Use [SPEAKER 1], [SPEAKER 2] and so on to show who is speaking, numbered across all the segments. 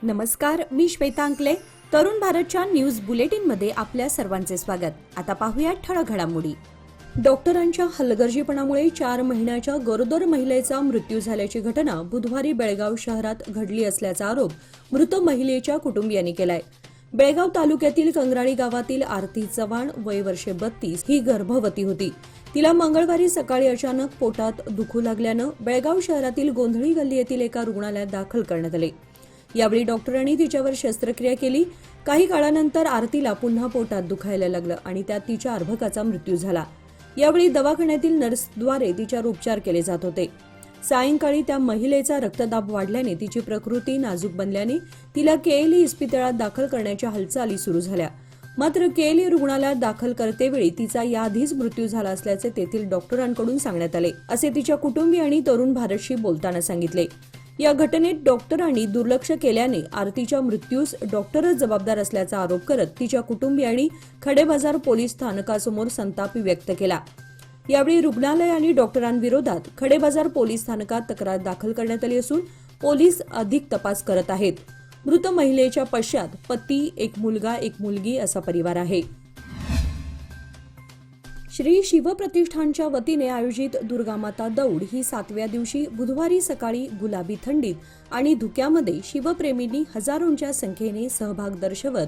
[SPEAKER 1] नमस्कार, मी श्वेता अंकले. तरुण भारतच्या न्यूज बुलेटिनमध्ये आपल्या सर्वांचे स्वागत. आता पाहूया ठळक घडामोडी. डॉक्टरांच्या हलगर्जीपणामुळे 4 महिन्याच्या गरोदर महिलेचा मृत्यू झाल्याची घटना बुधवारी बेळगाव शहरात घडली असल्याचा आरोप मृत महिलेच्या कुटुंबियांनी केलाय. बेळगाव तालुक्यातील कंगराळी गावातील आरती चव्हाण, वय वर्षे 32, ही गर्भवती होती. तिला मंगळवारी सकाळी अचानक पोटात दुखू लागल्यानं बेळगाव शहरातील गोंधळी गल्ली येथील एका रुग्णालयात दाखल करण्यात आले. यावेळी डॉक्टरांनी तिच्यावर शस्त्रक्रिया केली. काही काळानंतर आरतीला पुन्हा पोटात दुखायला लागलं आणि त्यात तिच्या अर्भकाचा मृत्यू झाला. यावेळी दवाखान्यातील नर्सद्वारे तिच्यावर उपचार केले जात होते. सायंकाळी त्या महिलेचा रक्तदाब वाढल्याने तिची प्रकृती नाजूक बनल्याने तिला केएलई इस्पितळात दाखल करण्याच्या हालचाली सुरू झाल्या. मात्र केएलई रुग्णालयात दाखल करतेवेळी तिचा याआधीच मृत्यू झाला असल्याचे तेथील डॉक्टरांकडून सांगण्यात आले, असे तिच्या कुटुंबियांनी तरुण भारतशी बोलताना सांगितले. या घटनेत डॉक्टरांनी दुर्लक्ष केल्याने आरतीच्या मृत्यूस डॉक्टरच जबाबदार असल्याचा आरोप करत तिच्या कुटुंबियांनी खडेबाजार पोलीस स्थानकासमोर संताप व्यक्त केला. यावेळी रुग्णालय आणि डॉक्टरांविरोधात खडेबाजार पोलीस स्थानकात तक्रार दाखल करण्यात आली असून पोलीस अधिक तपास करत आहेत. मृत महिलेच्या पश्चात पती, एक मुलगा, एक मुलगी असा परिवार आहे. श्री शिवप्रतिष्ठानच्या वतीने आयोजित दुर्गामाता दौड ही 7व्या दिवशी बुधवारी सकाळी गुलाबी थंडीत आणि धुक्यामध्ये शिवप्रेमींनी हजारोंच्या संख्येने सहभाग दर्शवत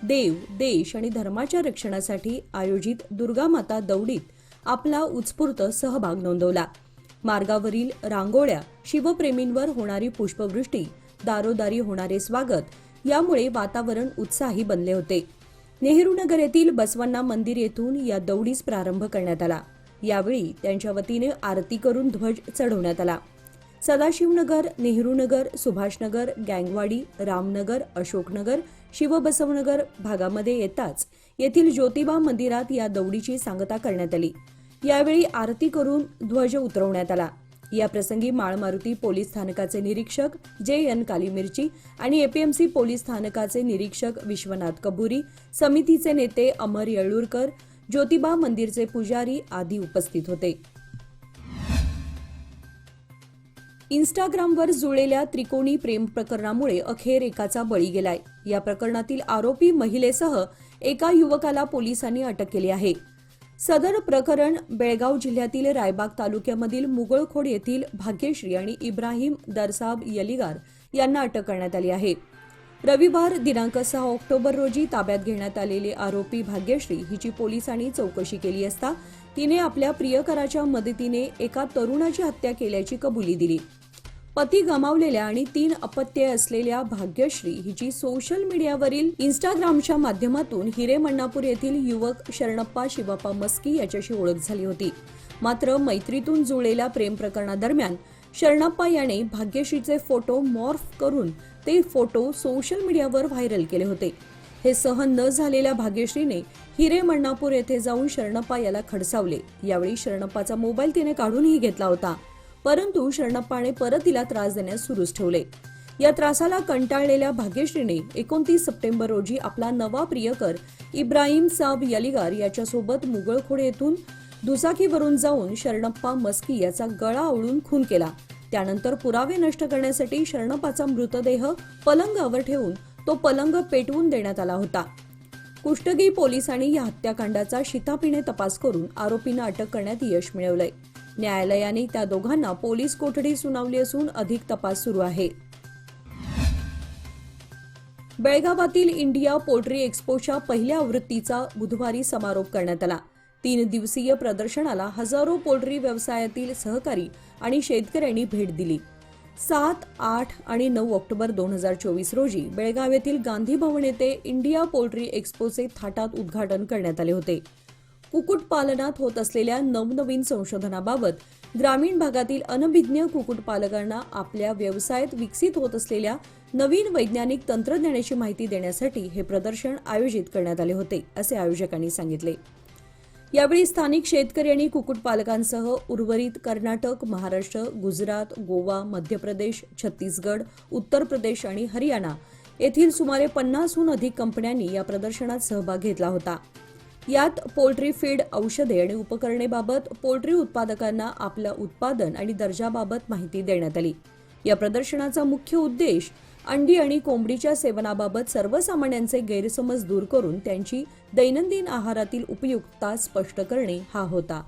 [SPEAKER 1] देव, देश आणि धर्माच्या रक्षणासाठी आयोजित दुर्गामाता दौडीत आपला उत्स्फूर्त सहभाग नोंदवला. मार्गावरील रांगोळ्या, शिवप्रेमींवर होणारी पुष्पवृष्टी, दारोदारी होणारे स्वागत यामुळे वातावरण उत्साही बनले होते. नेहरूनगर येथील बसवण्णा मंदिर येथून या दौडीस प्रारंभ करण्यात आला. यावेळी त्यांच्या वतीने आरती करून ध्वज चढवण्यात आला. सदाशिवनगर, नेहरूनगर, सुभाषनगर, गँगवाडी, रामनगर, अशोकनगर, शिवबसवनगर भागामध्ये येताच येथील ज्योतिबा मंदिरात या दौडीची सांगता करण्यात आली. यावेळी आरती करून ध्वज उतरवण्यात आला. या प्रसंगी माळमारुती पोलीस स्थानकाचे निरीक्षक जे.एन. कालीमिर्ची आणि एपीएमसी पोलीस स्थानकाचे निरीक्षक विश्वनाथ कबुरी, समितीचे नेते अमर येळूरकर, ज्योतिबा मंदिरचे पुजारी आदी उपस्थित होते. इन्स्टाग्रामवर जुळलेल्या त्रिकोणी प्रेम प्रकरणामुळे अखेर एकाचा बळी गेलाय. या प्रकरणातील आरोपी महिलेसह एका युवकाला पोलिसांनी अटक केली आहे. सदर प्रकरण बेळगाव जिल्ह्यातील रायबाग तालुक्यामधील मुगळखोड येथील भाग्यश्री आणि इब्राहिम दरसाब यलिगार यांना अटक करण्यात आली आहे. रविवार दिनांक 6 ऑक्टोबर रोजी ताब्यात घेण्यात आलेले आरोपी भाग्यश्री हिची पोलिसांनी चौकशी केली असता तिने आपल्या प्रियकराच्या मदतीने एका तरुणाची हत्या केल्याची कबुली दिली. पती गमावलेल्या आणि 3 अपत्ये असलेल्या भाग्यश्री हिची सोशल मीडियावरील इन्स्टाग्रामच्या माध्यमातून हिरेमण्णापूर येथील युवक शरणप्पा शिवप्पा मस्की याच्याशी ओळख झाली होती. मात्र मैत्रीतून जुळलेल्या प्रेम प्रकरणादरम्यान शरणप्पा याने भाग्यश्रीचे फोटो मॉर्फ करून ते फोटो सोशल मीडियावर व्हायरल केले होते. हे सहन न झालेल्या भाग्यश्रीने हिरेमण्णापूर येथे जाऊन शरणप्पा याला खडसावले. यावेळी शरणप्पाचा मोबाईल तिने काढूनही घेतला होता, परंतु शरणप्पाने परत तिला त्रास देण्यास सुरूच ठेवले. या त्रासाला कंटाळलेल्या भाग्यश्रीने 29 सप्टेंबर रोजी आपला नवा प्रियकर इब्राहिम साब यलिगार याच्यासोबत मुगळखोड येथून दुचाकीवरून जाऊन शरणप्पा मस्की याचा गळा आवळून खून केला. त्यानंतर पुरावे नष्ट करण्यासाठी शरणप्पाचा मृतदेह पलंगावर ठेवून तो पलंग पेटवून देण्यात आला होता. कुष्टगी पोलिसांनी या हत्याकांडाचा शिताफीने तपास करून आरोपींना अटक करण्यात यश मिळवलंय. न्यायालयाने त्या दोघांना पोलीस कोठडी सुनावली असून अधिक तपास सुरू आहे. बेळगावातील इंडिया पोल्ट्री एक्स्पोच्या पहिल्या आवृत्तीचा बुधवारी समारोप करण्यात आला. 3 दिवसीय प्रदर्शनाला हजारो पोल्ट्री व्यवसायातील सहकारी आणि शेतकऱ्यांनी भेट दिली. 7, 8 आणि 9 ऑक्टोबर 2024 रोजी बेळगाव येथील गांधी भवन येथे इंडिया पोल्ट्री एक्स्पोचे थाटात उद्घाटन करण्यात आले होते. कुक्कुटपालनात होत असलेल्या नवनवीन संशोधनाबाबत ग्रामीण भागातील अनभिज्ञ कुक्कुटपालकांना आपल्या व्यवसायात विकसित होत असलेल्या नवीन वैज्ञानिक तंत्रज्ञानाची माहिती देण्यासाठी हे प्रदर्शन आयोजित करण्यात आले होते, असे आयोजकांनी सांगितले. यावेळी स्थानिक शेतकरी आणि कुक्कुटपालकांसह उर्वरित कर्नाटक, महाराष्ट्र, गुजरात, गोवा, मध्य प्रदेश, छत्तीसगड, उत्तर प्रदेश आणि हरियाणा येथील सुमारे 50हून अधिक कंपन्यांनी या प्रदर्शनात सहभाग घेतला होता. यात पोल्ट्री फीड, औषधे आणि उपकरणेबाबत पोल्ट्री उत्पादकांना आपलं उत्पादन आणि दर्जाबाबत माहिती देण्यात आली. या प्रदर्शनाचा मुख्य उद्देश अंडी आणि कोंबडीच्या सेवनाबाबत सर्वसामान्यांचे गैरसमज दूर करून त्यांची दैनंदिन आहारातील उपयुक्तता स्पष्ट करणे हा होता.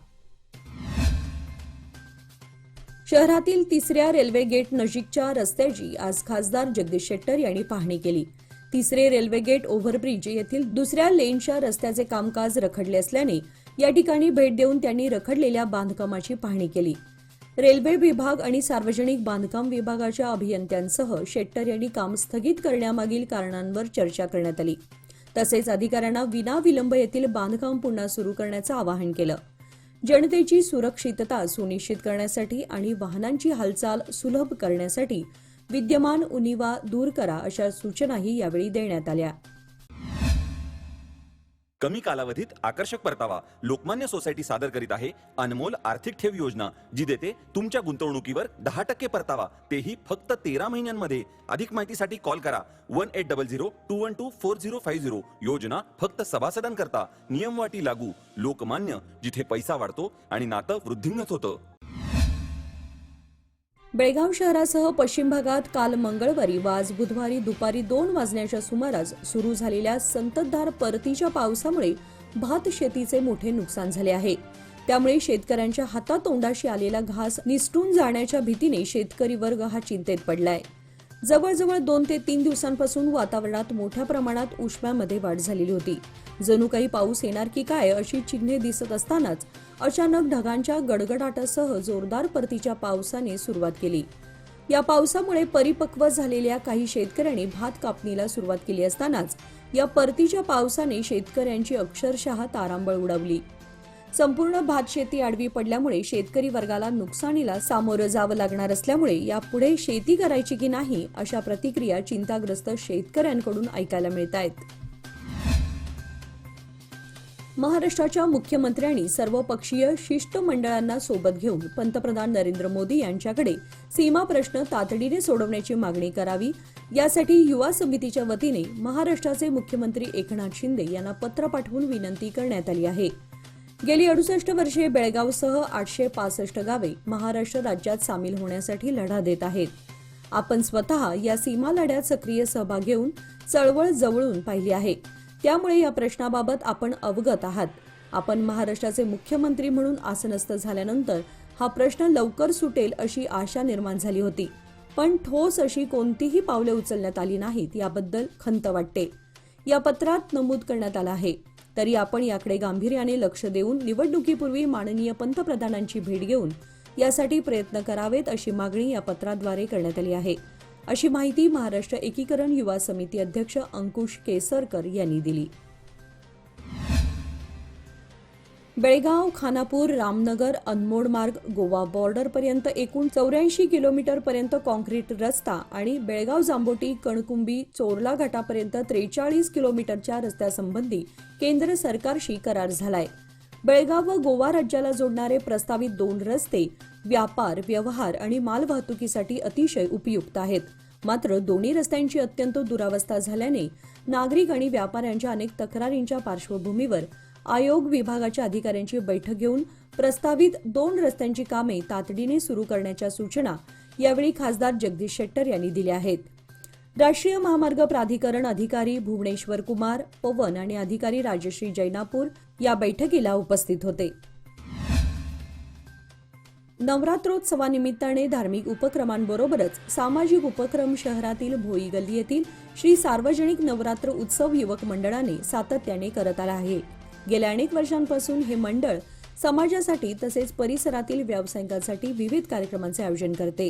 [SPEAKER 1] शहरातील 3ऱ्या रेल्वे गेट नजीकच्या रस्त्याची आज खासदार जगदीश शेट्टर यांनी पाहणी केली. 3रे रेल्वे गेट ओव्हरब्रिज येथील 2ऱ्या लेनच्या रस्त्याचे कामकाज रखडले असल्याने या ठिकाणी भेट देऊन त्यांनी रखडलेल्या बांधकामाची पाहणी केली. रेल्वे विभाग आणि सार्वजनिक बांधकाम विभागाच्या अभियंत्यांसह शेट्टर यांनी काम स्थगित करण्यामागील कारणांवर चर्चा करण्यात आली. तसेच अधिकाऱ्यांना विनाविलंब येथील बांधकाम पुन्हा सुरू करण्याचं आवाहन केलं. जनतेची सुरक्षितता सुनिश्चित करण्यासाठी आणि वाहनांची हालचाल सुलभ करण्यासाठी विद्यमान उणिवा दूर करा अशा सूचनाही यावेळी देण्यात आल्या.
[SPEAKER 2] कमी कालावधीत आकर्षक परतावा लोकमान्य सोसायटी सादर करीत आहे अनमोल आर्थिक ठेव योजना, जी देते तुमच्या गुंतवणुकीवर 10% परतावा, तेही फक्त 13 महिन्यांमध्ये. अधिक माहितीसाठी कॉल करा 1800-212-4050. योजना फक्त सभासदांकरता. नियमवाटी लागू. लोकमान्य, जिथे पैसा वाढतो आणि नातं वृद्धिंगत होतं.
[SPEAKER 1] बेळगाव शहरासह पश्चिम भागात काल मंगळवारी व आज बुधवारी दुपारी 2 वाजण्याच्या सुमारास सुरू झालेल्या संततधार परतीच्या पावसामुळे भात शेतीचे मोठे नुकसान झाले आहे. त्यामुळे शेतकऱ्यांच्या हातातोंडाशी आलेला घास निसटून जाण्याच्या भीतीने शेतकरी वर्ग हा चिंतेत पडलाय. जवळजवळ 2 ते 3 दिवसांपासून वातावरणात मोठ्या प्रमाणात उष्म्यामध्ये वाढ झालेली होती. जणू काही पाऊस येणार की काय अशी चिन्हे दिसत असतानाच अचानक ढगांच्या गडगडाटासह जोरदार परतीच्या पावसाने सुरुवात केली. या पावसामुळे परिपक्व झालेल्या काही शेतकऱ्यांनी भात कापणीला सुरुवात केली असतानाच या परतीच्या पावसाने शेतकऱ्यांची अक्षरशः तारांबळ उडवली. संपूर्ण भात शेती आडवी पडल्यामुळे शेतकरी वर्गाला नुकसानीला सामोरं जावं लागणार असल्यामुळे यापुढे शेती करायची की नाही अशा प्रतिक्रिया चिंताग्रस्त शेतकऱ्यांकडून ऐकायला मिळत आहेत. महाराष्ट्राच्या मुख्यमंत्र्यांनी सर्वपक्षीय शिष्टमंडळांना सोबत घेऊन पंतप्रधान नरेंद्र मोदी यांच्याकडे सीमा प्रश्न तातडीने सोडवण्याची मागणी करावी, यासाठी युवा समितीच्या वतीने महाराष्ट्राचे मुख्यमंत्री एकनाथ शिंदे यांना पत्र पाठवून विनंती करण्यात आली आहे. गेली 68 वर्षे बेळगावसह 865 गावे महाराष्ट्र राज्यात सामील होण्यासाठी लढा देत आहेत. आपण स्वतः या सीमा लढ्यात सक्रिय सहभाग घेऊन चळवळ जवळून पाहिली आहे. त्यामुळे या प्रश्नाबाबत आपण अवगत आहात. आपण महाराष्ट्राचे मुख्यमंत्री म्हणून आसनस्थ झाल्यानंतर हा प्रश्न लवकर सुटेल अशी आशा निर्माण झाली होती, पण ठोस अशी कोणतीही पावले उचलण्यात आली नाहीत, याबद्दल खंत वाटते. या पत्रात नमूद करण्यात आलं आहे. तरी आपण याकडे गांभीर्याने लक्ष देऊन निवडणुकीपूर्वी माननीय पंतप्रधानांची भेट घेऊन यासाठी प्रयत्न करावेत अशी मागणी या पत्राद्वारे करण्यात आली आहे, अशी माहिती महाराष्ट्र एकीकरण युवा समिती अध्यक्ष अंकुश केसरकर यांनी दिली. बेळगाव, खानापूर, रामनगर, अनमोड मार्ग, गोवा बॉर्डरपर्यंत एकूण 84 किलोमीटरपर्यंत कॉन्क्रीट रस्ता आणि बेळगाव जांबोटी, कणकुंबी, चोरला घाटापर्यंत 43 किलोमीटरच्या रस्त्यासंबंधी केंद्र सरकारशी करार झालाय. बेळगाव व गोवा राज्याला जोडणारे प्रस्तावित 2 रस्ते व्यापार, व्यवहार आणि मालवाहतुकीसाठी अतिशय उपयुक्त आहेत. मात्र दोन्ही रस्त्यांची अत्यंत दुरावस्था झाल्याने नागरिक आणि व्यापाऱ्यांच्या अनेक तक्रारींच्या पार्श्वभूमीवर आयोग विभागाच्या अधिकाऱ्यांची बैठक घेऊन प्रस्तावित 2 रस्त्यांची कामे तातडीने सुरू करण्याच्या सूचना यावेळी खासदार जगदीश शेट्टर यांनी दिल्या आहेत. राष्ट्रीय महामार्ग प्राधिकरण अधिकारी भुवनेश्वर कुमार, पवन आणि अधिकारी राजश्री जैनापूर या बैठकीला उपस्थित होते. नवरात्रोत्सवानिमित्ताने धार्मिक उपक्रमांबरोबरच सामाजिक उपक्रम शहरातील भोई गल्ली येथील श्री सार्वजनिक नवरात्र उत्सव युवक मंडळाने सातत्याने करत आला आहे. गेल्या अनेक वर्षांपासून हे मंडळ समाजासाठी तसेच परिसरातील व्यावसायिकांसाठी विविध कार्यक्रमांचे आयोजन करते.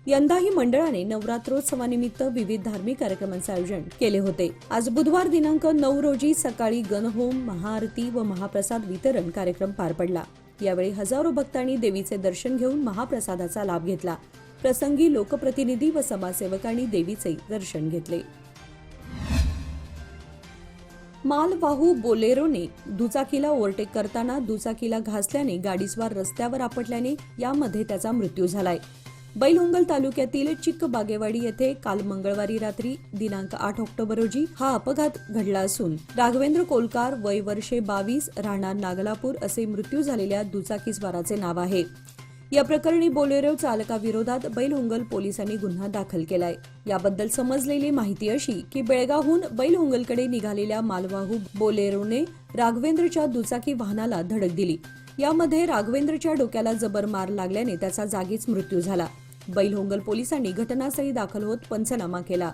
[SPEAKER 1] यंदाही मंडळाने नवरात्रोत्सवानिमित्त विविध धार्मिक कार्यक्रमांचे आयोजन केले होते. आज बुधवार दिनांक 9 रोजी सकाळी गणहोम, महाआरती व महाप्रसाद वितरण कार्यक्रम पार पडला. यावेळी हजारो भक्तांनी देवीचे दर्शन घेऊन महाप्रसादाचा लाभ घेतला. प्रसंगी लोकप्रतिनिधी व समाजसेवकांनी देवीचे दर्शन घेतले. मालवाहू बोलेरोने दुचाकीला ओव्हरटेक करताना दुचाकीला घासल्याने गाडीस्वार रस्त्यावर आपटल्याने यामध्ये त्याचा मृत्यू झालाय. बैलहोंगल तालुक्यातील चिक्कबागेवाडी येथे काल मंगळवारी रात्री दिनांक 8 ऑक्टोबर रोजी हा अपघात घडला असून राघवेंद्र कोलकार वय वर्षे 22 राहणार नागलापूर असे मृत्यू झालेल्या दुचाकीस्वाराचे नाव आहे. या प्रकरणी बोलेरो चालकाविरोधात बैलहोंगल पोलिसांनी गुन्हा दाखल केलाय। याबद्दल समजलेली माहिती अशी की बेळगावहून बैलहोंगलकडे निघालेल्या मालवाहू बोलेरोने राघवेंद्रच्या दुचाकी वाहनाला धडक दिली। यामध्ये राघवेंद्रच्या डोक्याला जबर मार लागल्याने त्याचा जागीच मृत्यू झाला। बैलहोंगल पोलिसांनी घटनास्थळी दाखल होत पंचनामा केला।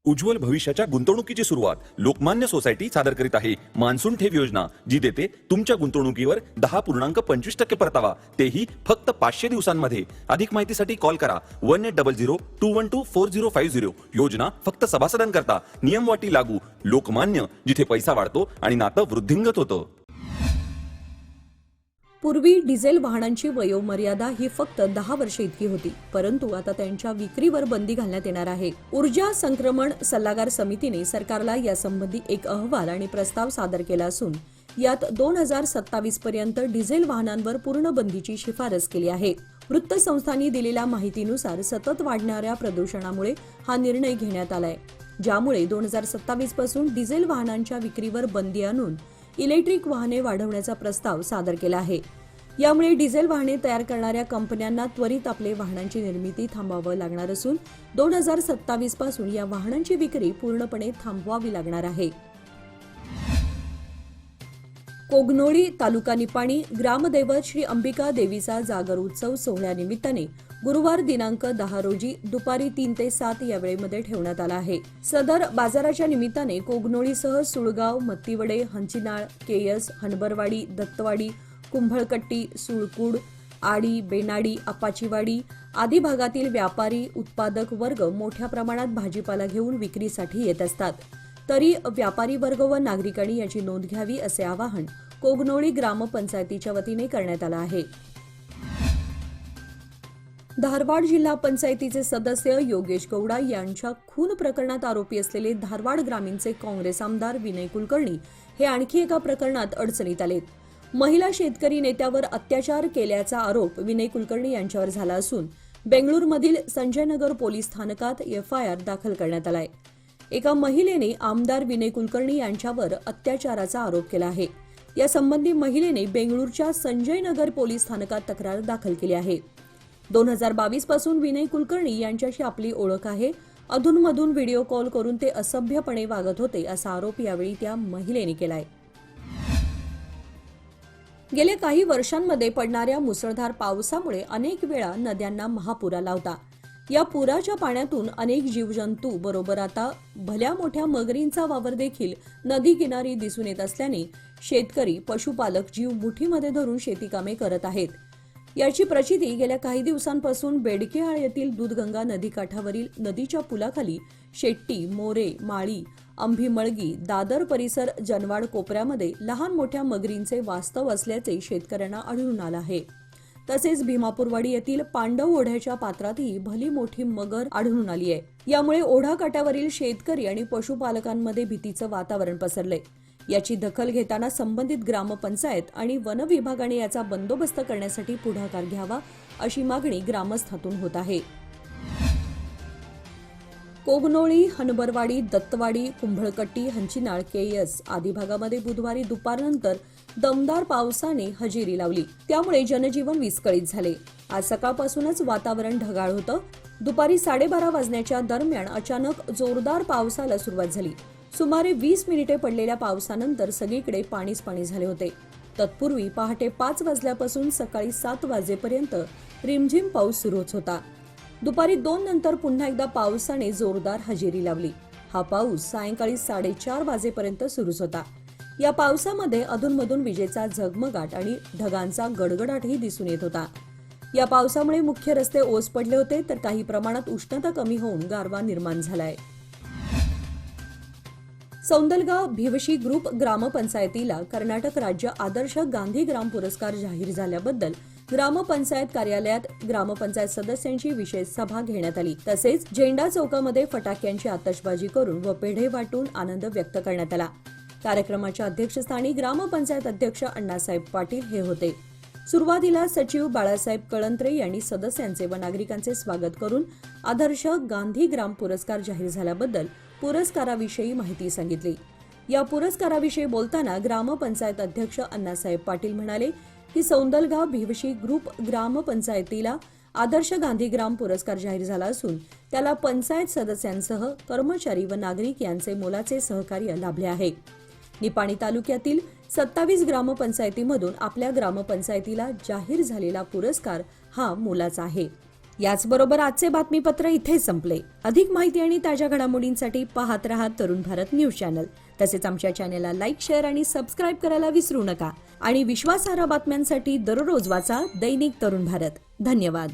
[SPEAKER 2] उज्ज्वल भविष्याच्या गुंतवणुकीची सुरुवात लोकमान्य सोसायटी सादर करीत आहे मान्सून ठेव योजना, जी देते तुमच्या गुंतवणुकीवर 10.25% परतावा, तेही फक्त 500 दिवसांमध्ये। अधिक माहितीसाठी कॉल करा 1800-212-4050। योजना फक्त सभासदांकरता, नियमवाटी लागू। लोकमान्य, जिथे पैसा वाढतो आणि नातं वृद्धिंगत होतं।
[SPEAKER 1] पूर्वी डिझेल वाहनांची वयोमर्यादा ही फक्त 10 वर्षे इतकी होती, परंतु आता त्यांच्या विक्रीवर बंदी घालण्यात येणार आहे। ऊर्जा संक्रमण सल्लागार समितीने सरकारला यासंबंधी एक अहवाल आणि प्रस्ताव सादर केला असून यात 2027 पर्यंत डिझेल वाहनांवर पूर्ण बंदीची शिफारस केली आहे। वृत्तसंस्थांनी दिलेल्या माहितीनुसार सतत वाढणाऱ्या प्रदूषणामुळे हा निर्णय घेण्यात आलाय, ज्यामुळे 2027 पासून डिझेल वाहनांच्या विक्रीवर बंदी आणून इलेक्ट्रिक वाहने वाढवण्याचा प्रस्ताव सादर केला आहे। यामुळे डिझेल वाहने तयार करणाऱ्या कंपन्यांना त्वरित आपले वाहनांची निर्मिती थांबवावी लागणार असून 2027 पासून या वाहनांची विक्री पूर्णपणे थांबवावी लागणार आहे। कोगनोळी तालुका निपाणी ग्रामदैवत श्री अंबिका देवीचा जागर उत्सव सोहळ्यानिमित्ताने गुरुवार दिनांक 10 रोजी दुपारी 3 ते 7 या वेळेमध्ये ठेवण्यात आला आहे। सदर बाजाराच्या निमित्ताने कोगनोळीसह सुळगाव, मत्तीवडे, हंचिनाळ, केयस, हनबरवाडी, दत्तवाडी, कुंभळकट्टी, सुळकूड, आडी, बेनाडी, अपाचीवाडी आदी भागातील व्यापारी उत्पादक वर्ग मोठ्या प्रमाणात भाजीपाला घेऊन विक्रीसाठी येत असतात। तरी व्यापारी वर्ग व नागरिकांनी याची नोंद घ्यावी असे आवाहन कोगनोळी ग्रामपंचायतीच्या वतीने करण्यात आलं आहे। धारवाड जिल्हा पंचायतीचे सदस्य योगेश गौडा यांच्या खून प्रकरणात आरोपी असलेले धारवाड ग्रामीणचे काँग्रेस आमदार विनय कुलकर्णी हे आणखी एका प्रकरणात अडचणीत आलेत। महिला शेतकरी नेत्यावर अत्याचार केल्याचा आरोप विनय कुलकर्णी यांच्यावर झाला असून बेंगळूरमधील संजयनगर पोलीस स्थानकात एफआयआर दाखल करण्यात आलाय। एका महिलेने आमदार विनय कुलकर्णी यांच्यावर अत्याचाराचा आरोप केला आहे। या संबंधी महिलेने बेंगळूरच्या संजयनगर पोलीस स्थानकात तक्रार दाखल केली आहे। 2022 पासून विनय कुलकर्णी यांच्याशी आपली ओळख आहे। अधूनमधून व्हिडिओ कॉल करून ते असभ्यपणे वागत होते असा आरोप यावेळी त्या महिलेने केलाय। गेल्या काही वर्षांमध्ये पडणाऱ्या मुसळधार पावसामुळे अनेक वेळा नद्यांना महापूर आला होता। या पुराच्या पाण्यातून अनेक जीवजंतू बरोबर आता भल्या मोठ्या मगरींचा वावर देखील नदी किनारी दिसून येत असल्याने शेतकरी, पशुपालक जीव मुठीमध्ये धरून शेतीकामे करत आहेत। याची प्रचिती गेल्या काही दिवसांपासून बेडकेहाळ येथील दूधगंगा नदीकाठावरील नदीच्या पुलाखाली शेट्टी, मोरे, माळी, अंभीमळगी, दादर परिसर, जनवाड कोपऱ्यामध्ये लहान मोठ्या मगरींचे वास्तव असल्याचे शेतकऱ्यांना आढळून आलं आहे। तसेच भीमापूरवाडी येथील पांडव ओढ्याच्या पात्रातही भली मोठी मगर आढळून आली आहे। यामुळे ओढाकाठावरील शेतकरी आणि पशुपालकांमध्ये भीतीचं वातावरण पसरलंय। याची दखल घेताना संबंधित ग्रामपंचायत आणि वन विभागाने याचा बंदोबस्त करण्यासाठी पुढाकार घ्यावा अशी मागणी ग्रामस्थातून होत आहे। कोगनोळी, हनबरवाडी, दत्तवाडी, कुंभळकट्टी, हंचिनाळ, केयस आदी भागामध्ये बुधवारी दुपारनंतर दमदार पावसाने हजेरी लावली, त्यामुळे जनजीवन विस्कळीत झाले। आज सकाळपासूनच वातावरण ढगाळ होतं। दुपारी 12:30 वाजण्याच्या दरम्यान अचानक जोरदार पावसाला सुरुवात झाली। सुमारे 20 मिनिटे पडलेल्या पावसानंतर सगळीकडे पाणीच पाणी झाले होते। तत्पूर्वी पहाटे 5 वाजल्यापासून सकाळी 7 वाजेपर्यंत रिमझिम पाऊस सुरूच होता। दुपारी 2 नंतर पुन्हा एकदा पावसाने जोरदार हजेरी लावली। हा पाऊस सायंकाळी 4:30 वाजेपर्यंत सुरूच होता। या पावसामध्ये अधूनमधून विजेचा झगमगाट आणि ढगांचा गडगडाटही दिसून येत होता। या पावसामुळे मुख्य रस्ते ओस पडले होते, तर काही प्रमाणात उष्णता कमी होऊन गारवा निर्माण झालाय। सौंदलगाव भिवशी ग्रुप ग्रामपंचायतीला कर्नाटक राज्य आदर्श गांधी ग्राम पुरस्कार जाहीर झाल्याबद्दल ग्रामपंचायत कार्यालयात ग्रामपंचायत सदस्यांची विशेष सभा घेण्यात आली। तसेच झेंडा चौकामध्ये फटाक्यांची आतषबाजी करून व पेढे वाटून आनंद व्यक्त करण्यात आला। कार्यक्रमाच्या अध्यक्षस्थानी ग्रामपंचायत अध्यक्ष अण्णासाहेब पाटील हे होते। सुरुवातीला सचिव बाळासाहेब कळंत्रे यांनी सदस्यांचे व नागरिकांचे स्वागत करून आदर्श गांधी ग्राम पुरस्कार जाहीर झाल्याबद्दल पुरस्काराविषयी माहिती सांगितली। या पुरस्काराविषयी बोलताना ग्रामपंचायत अध्यक्ष अण्णासाहेब पाटील म्हणाले की सौंदलगाव भिवशी ग्रुप ग्रामपंचायतीला आदर्श गांधीग्राम पुरस्कार जाहीर झाला असून त्याला पंचायत सदस्यांसह कर्मचारी व नागरिक यांचे मोलाचे सहकार्य लाभले आहे. निपाणी तालुक्यातील 27 ग्रामपंचायतीमधून आपल्या ग्रामपंचायतीला जाहीर झालेला पुरस्कार हा मोलाचा आहे. याचबरोबर आजचे बातमीपत्र इथे संपले. अधिक माहिती आणि ताज्या घडामोडींसाठी पाहत रहा तरुण भारत न्यूज चॅनल. तसेच आमच्या चॅनलला लाईक, शेअर आणि सबस्क्राईब करायला विसरू नका. आणि विश्वासार्ह बातम्यांसाठी दररोज वाचा दैनिक तरुण भारत. धन्यवाद.